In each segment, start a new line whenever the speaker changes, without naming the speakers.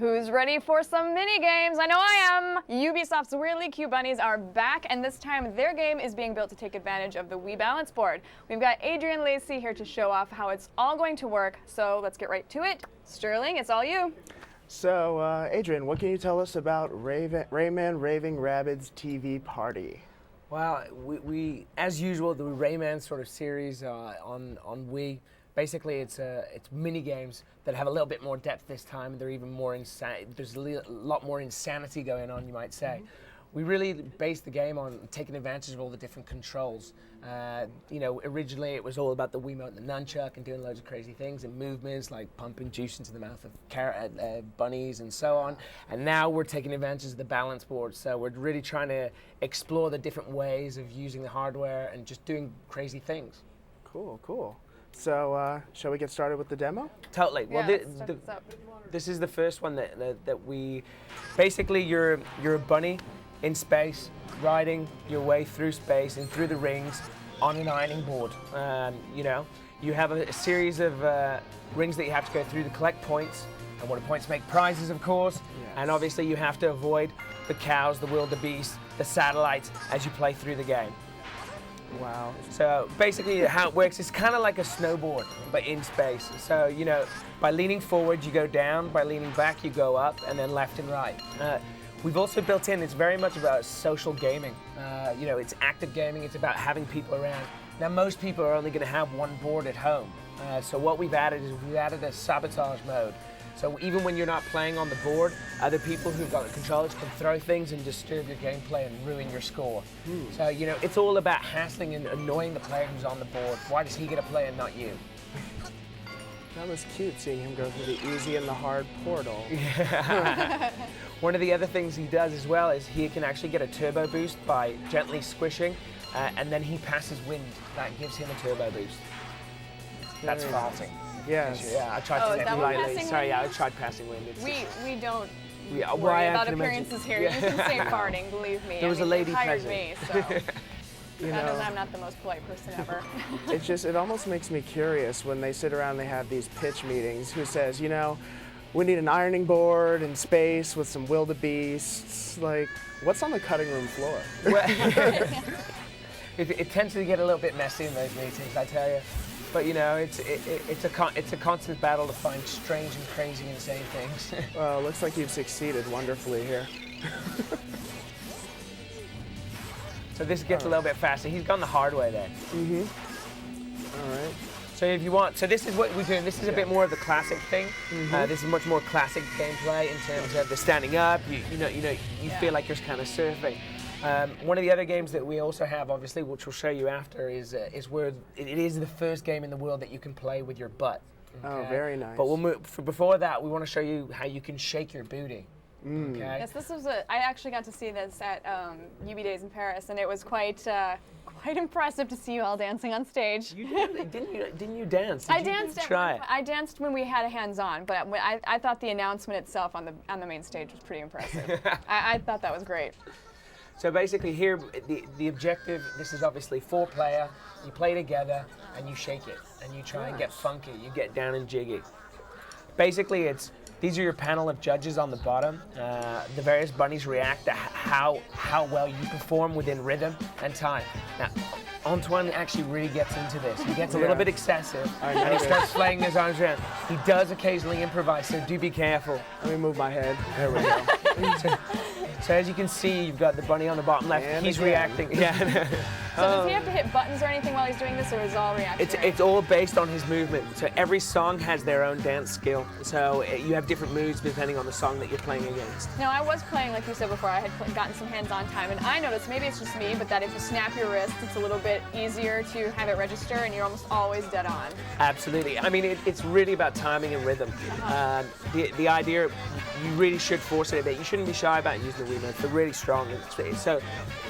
Who's ready for some mini games? I know I am! Ubisoft's Weirdly Cute Bunnies are back, and this time their game is being built to take advantage of the Wii Balance Board. We've got Adrian Lacey here to show off how it's all going to work, so let's get right to it. Sterling, it's all you.
So, Adrian, what can you tell us about Rayman Raving Rabbids TV Party?
Well, we as usual, the Rayman sort of series on Wii. Basically, it's mini games that have a little bit more depth this time. They're even more there's a lot more insanity going on, you might say. We really based the game on taking advantage of all the different controls. You know, originally it was all about the Wiimote and the nunchuck and doing loads of crazy things and movements like pumping juice into the mouth of bunnies and so on. And now we're taking advantage of the balance board. So we're really trying to explore the different ways of using the hardware and just doing crazy things.
Cool, cool. So, shall we get started with the demo?
Totally.
Yeah,
Well, this is the first one that we basically you're a bunny in space, riding your way through space and through the rings on an ironing board. You know, you have a series of rings that you have to go through to collect points, and what points make prizes, of course. Yes. And obviously, you have to avoid the cows, the wildebeest, the satellites as you play through the game.
Wow.
So basically how it works is kind of like a snowboard, but in space. So, you know, by leaning forward, you go down, by leaning back, you go up, and then left and right. We've also built in, it's very much about social gaming. You know, it's active gaming, it's about having people around. Now, most people are only going to have one board at home. So what we've added is we've added a sabotage mode. So even when you're not playing on the board, other people who've got the controllers can throw things and disturb your gameplay and ruin your score. So, you know, it's all about hassling and annoying the player who's on the board. Why does he get to play and not you?
That was cute, seeing him go through the easy and the hard portal.
Yeah. One of the other things he does as well is he can actually get a turbo boost by gently squishing, and then he passes wind. That gives him a turbo boost. That's farting.
Yes.
Yeah, I tried to
that
lightly.
passing
Sorry,
wind?
yeah, I tried passing wind.
We don't
Yeah,
worry
I
about
can
appearances
imagine.
here. You can say farting, believe me.
There was a lady
they hired
present.
me, so
You
that
know,
means I'm not the most polite person ever.
it almost makes me curious when they sit around and they have these pitch meetings. Who says, you know, we need an ironing board in space with some wildebeests. Like, what's on the cutting room floor?
Well, it tends to get a little bit messy in those meetings, I tell you. But you know, it's a constant battle to find strange and crazy insane things.
Well, it looks like you've succeeded wonderfully here.
So this gets a little bit faster. He's gone the hard way there.
All right.
So if you want, so this is what we're doing. This is a bit more of the classic thing. This is much more classic gameplay in terms of the standing up. You feel like you're kind of surfing. One of the other games that we also have, obviously, which we'll show you after, is where it is the first game in the world that you can play with your butt. Okay?
Oh, very nice.
But we'll move. Before that, we want to show you how you can shake your booty. Okay.
Yes, this was I actually got to see this at UB Days in Paris, and it was quite impressive to see you all dancing on stage.
You didn't you dance?
I danced.
Try it.
I danced when we had a hands-on, but I thought the announcement itself on the main stage was pretty impressive. I thought that was great.
So basically here, the objective, this is obviously 4-player, you play together and you shake it and you try and get funky, you get down and jiggy. Basically these are your panel of judges on the bottom. The various bunnies react to how well you perform within rhythm and time. Now, Antoine actually really gets into this. He gets a little bit excessive and he starts flailing his arms around. He does occasionally improvise, so do be careful.
Let me move my head. There we go.
So as you can see, you've got the bunny on the bottom left.
And
he's
again.
reacting. Yeah.
So does he have to hit buttons or anything while he's doing this, or is it all reactionary?
It's all based on his movement. So every song has their own dance skill. So you have different moves depending on the song that you're playing against.
Now, I was playing, like you said before, I had gotten some hands-on time, and I noticed, maybe it's just me, but that if you snap your wrist, it's a little bit easier to have it register, and you're almost always dead on. Absolutely.
I mean, it's really about timing and rhythm. The idea, you really should force it a bit. You shouldn't be shy about using the Wiimote. They're really strong. So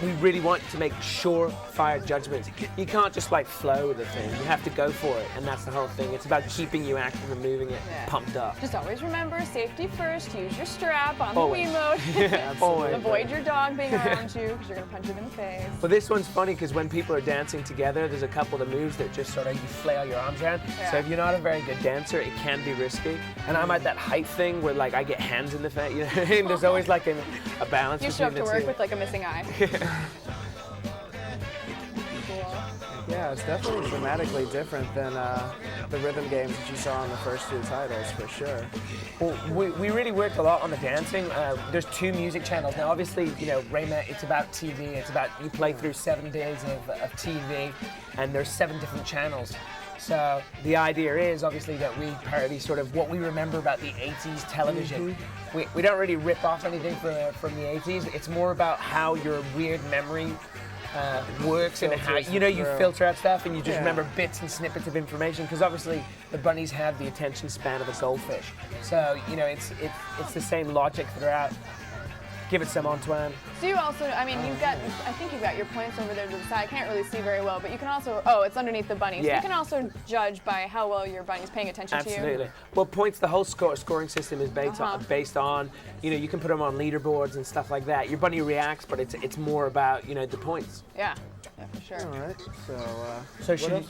we really want to make sure, quick-fire judgments. You can't just like flow with the thing. You have to go for it, and that's the whole thing. It's about keeping you active and moving it pumped up.
Just always remember, safety first. Use your strap on
Always.
the Wiimote.
Always.
Avoid your dog being around you because you're going to punch it in the face.
But this one's funny because when people are dancing together, there's a couple of moves that just sort of you flail your arms around.
Yeah.
So if you're not a very good dancer, it can be risky. And I'm at that height thing where like I get hands in the face. You know, and there's always like a balance.
You show up
between
to
the
work
two.
with like a missing eye.
Yeah, it's definitely dramatically different than the rhythm games that you saw in the first 2 titles, for sure.
Well, we really worked a lot on the dancing. There's 2 music channels. Now, obviously, you know, Rayman, it's about TV. It's about you play through 7 days of TV, and there's 7 different channels. So the idea is, obviously, that we parody sort of what we remember about the 80s television. We don't really rip off anything from the 80s. It's more about how your weird memory works and how you filter out stuff and you just remember bits and snippets of information, because obviously the bunnies have the attention span of a goldfish. So you know it's the same logic throughout. Give it some, Antoine.
So you also, I mean, I think you've got your points over there to the side. I can't really see very well, but you can also, it's underneath the bunny. So
Yeah.
you can also judge by how well your bunny's paying attention to you.
Absolutely. Well, points, the whole scoring system is based on, you know, you can put them on leaderboards and stuff like that. Your bunny reacts, but it's more about, you know, the points.
Yeah, for sure.
All right,
So
what
should
else?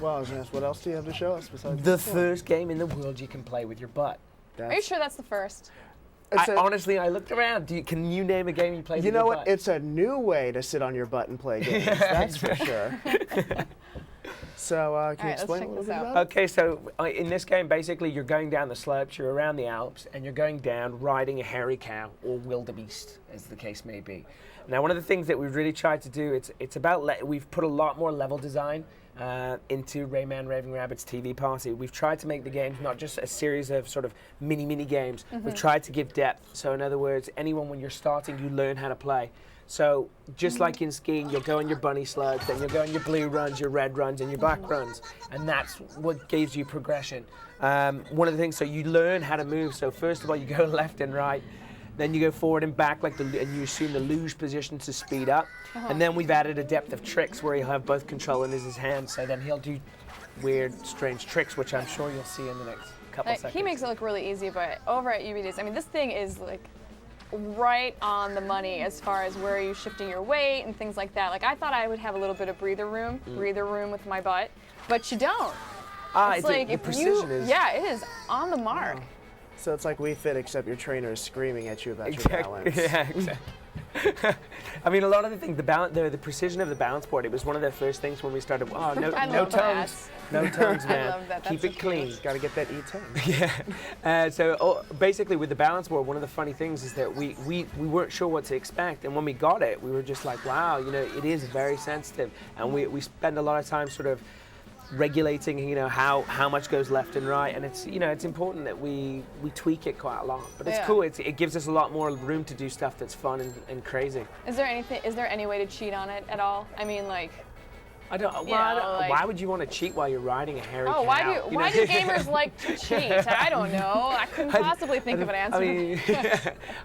Well, I was gonna ask, what else do you have to show us besides
the
this one?
first game in the world you can play with your butt.
Are you sure that's the first?
Honestly, I looked around. Can you name a game you played with
You
your
know what?
butt?
It's a new way to sit on your butt and play games. That's for sure. So, can you
let's
explain a
check
little
this
bit
out.
about it?
Okay, so in this game, basically, you're going down the slopes, you're around the Alps, and you're going down riding a hairy cow or wildebeest, as the case may be. Now, one of the things that we've really tried to do, it's about we've put a lot more level design into Rayman Raving Rabbids TV Party. We've tried to make the games not just a series of sort of mini games. We've tried to give depth. So in other words, anyone when you're starting, you learn how to play. So just like in skiing, you'll go on your bunny slugs, then you'll go on your blue runs, your red runs, and your black runs. And that's what gives you progression. One of the things, so you learn how to move. So first of all, you go left and right. Then you go forward and back, and you assume the luge position to speed up. And then we've added a depth of tricks where he'll have both control in his hands. So then he'll do weird, strange tricks, which I'm sure you'll see in the next couple seconds.
He makes it look really easy, but over at UBDs, I mean, this thing is like right on the money as far as where you're shifting your weight and things like that. Like I thought I would have a little bit of breather room with my butt, but you don't. It's like
the precision is...
Yeah, it is on the mark.
So it's like Wii Fit, except your trainer is screaming at you about your balance.
Yeah, exactly. I mean, a lot of the things, the precision of the balance board, it was one of the first things when we started,
I
no
love
tongues. No tongues, man.
I love that.
Keep
That's
it clean.
Got to get that E10.
Yeah. So basically with the balance board, one of the funny things is that we weren't sure what to expect. And when we got it, we were just like, wow, you know, it is very sensitive. And we spend a lot of time sort of regulating, you know, how much goes left and right, and it's, you know, it's important that we tweak it quite a lot. But it's cool. It gives us a lot more room to do stuff that's fun and crazy.
Is there any way to cheat on it at all? I mean, like.
I don't. Why would you want to cheat while you're riding a hairy cow?
Why do gamers like to cheat? I don't know. I couldn't possibly think of an answer.
I mean,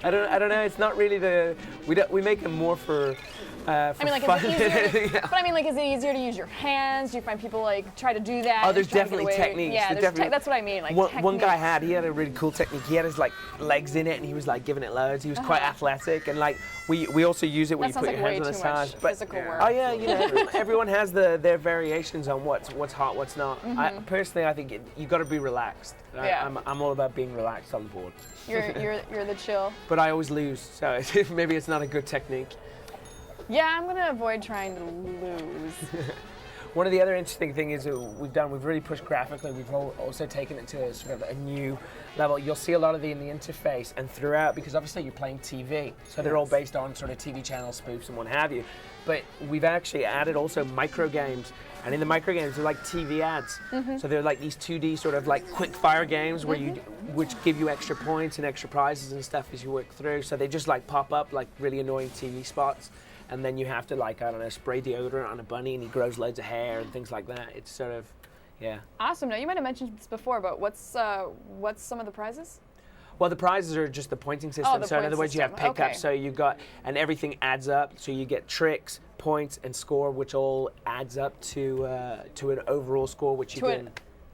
I don't know. It's not really we make them more for. I mean, like,
fun. Is it easier
Yeah.
But I mean, like, is it easier to use your hands? Do you find people like try to do that?
Oh, there's definitely techniques.
Yeah, that's what I mean. Like,
one guy had a really cool technique. He had his like legs in it, and he was like giving it loads. He was quite athletic, and like we also use it when you put your hands on the sides.
But physical work.
Oh yeah, you know, everyone has their variations on what's hot, what's not. Personally, I think you got to be relaxed. I'm all about being relaxed on the board.
You're the chill.
But I always lose, so maybe it's not a good technique.
Yeah, I'm gonna avoid trying to lose.
One of the other interesting things we've really pushed graphically. We've also taken it to sort of a new level. You'll see a lot of in the interface and throughout, because obviously you're playing TV, so they're all based on sort of TV channel spoofs and what have you. But we've actually added also micro games, and in the micro games they're like TV ads. So they're like these 2D sort of like quick fire games where which give you extra points and extra prizes and stuff as you work through. So they just like pop up like really annoying TV spots. And then you have to, like, I don't know, spray deodorant on a bunny and he grows loads of hair and things like that. It's sort of, yeah.
Awesome. Now, you might have mentioned this before, but what's some of the prizes?
Well, the prizes are just the pointing system. So in other words, you have pickups.
Okay.
So you got, and everything adds up. So you get tricks, points and score, which all adds up to an overall score, which you can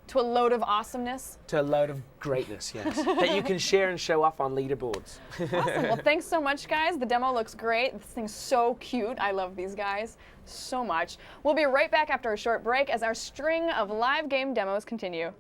to a load of awesomeness.
to a load of greatness, yes, that you can share and show off on leaderboards.
Awesome. Well, thanks so much, guys. The demo looks great. This thing's so cute. I love these guys so much. We'll be right back after a short break as our string of live game demos continue.